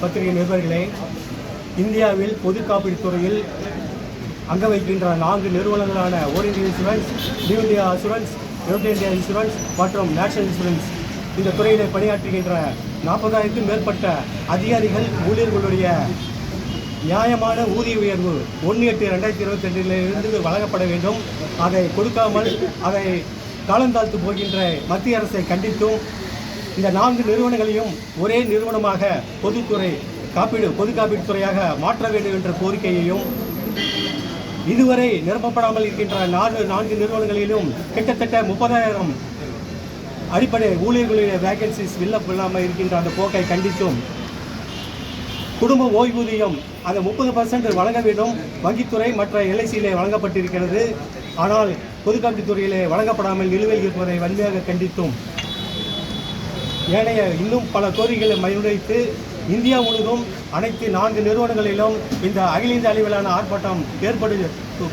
பத்திரிகை நிருபர்களே, இந்தியாவில் பொது காப்பீட்டுத் துறையில் அங்க வைக்கின்ற 4 நிறுவனங்களான all India insurance, new India assurance, united India insurance மற்றும் நேஷனல் இன்சூரன்ஸ் இந்த துறையிலே பணியாற்றுகின்ற 40,000க்கும் மேற்பட்ட அதிகாரிகள் ஊழியர்களுடைய நியாயமான ஊதிய உயர்வு 1/8/2022 வழங்கப்பட வேண்டும். அதை கொடுக்காமல் அதை காலந்தாழ்த்து போகின்ற மத்திய அரசை கண்டித்தும் இந்த 4 நிறுவனங்களையும் ஒரே நிறுவனமாக பொது காப்பீட்டு துறையாக மாற்ற வேண்டும் என்ற கோரிக்கையையும், இதுவரை நிரப்பப்படாமல் இருக்கின்ற 4 நிறுவனங்களிலும் கிட்டத்தட்ட 30,000 அடிப்படை ஊழியர்களுடைய வேகன்சிஸ் இல்லாமல் இருக்கின்ற அந்த போக்கை கண்டித்தும், குடும்ப ஓய்வூதியம் அந்த 30% வழங்க வேண்டும். வங்கித்துறை மற்ற எல்ஐசியிலே வழங்கப்பட்டிருக்கிறது. ஆனால் பொது காப்பீட்டுத்துறையிலே வழங்கப்படாமல் நிலுவையில் இருப்பதை வன்மையாக கண்டித்தும், ஏனைய இன்னும் பல கோரிக்கைகளை முன்வைத்து இந்தியா முழுவதும் அனைத்து 4 நிறுவனங்களிலும் இந்த அகில இந்திய அளவிலான ஆர்ப்பாட்டம்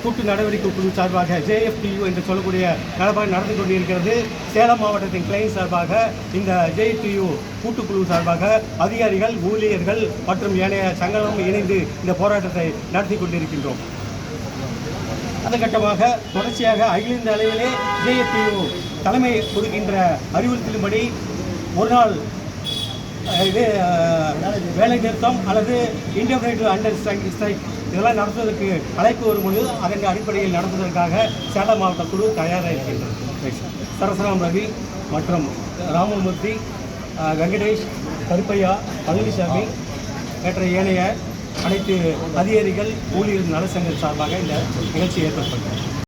கூட்டு நடவடிக்கை குழு சார்பாக JFTU என்று சொல்லக்கூடிய நடவடிக்கை நடந்து கொண்டிருக்கிறது. சேலம் மாவட்டத்தின் கிளைன் சார்பாக இந்த JFTU கூட்டுக்குழு சார்பாக அதிகாரிகள், ஊழியர்கள் மற்றும் ஏனைய சங்கங்களும் இணைந்து இந்த போராட்டத்தை நடத்தி கொண்டிருக்கின்றோம். அந்த கட்டமாக தொடர்ச்சியாக அகில இந்திய அளவிலே JFTU தலைமை கொடுக்கின்ற அறிவுறுத்தலின்படி ஒரு நாள் வேலை நிறுத்தம் அல்லது இன்டெஃபினைட் அண்டர் ஸ்ட்ரைக் இதெல்லாம் நடத்துவதற்கு அழைப்பு வரும்பொழுது அதன் அடிப்படையில் நடத்துவதற்காக சேலம் மாவட்ட குழு தயாராக இருக்கின்றது. சரசராம் ரவி மற்றும் ராமமூர்த்தி, வெங்கடேஷ், கருப்பையா, பழனிசாமி மற்ற ஏனைய அனைத்து அதிகாரிகள், ஊழியர் நலசங்க சார்பாக இந்த நிகழ்ச்சி ஏற்படுத்தப்பட்டது.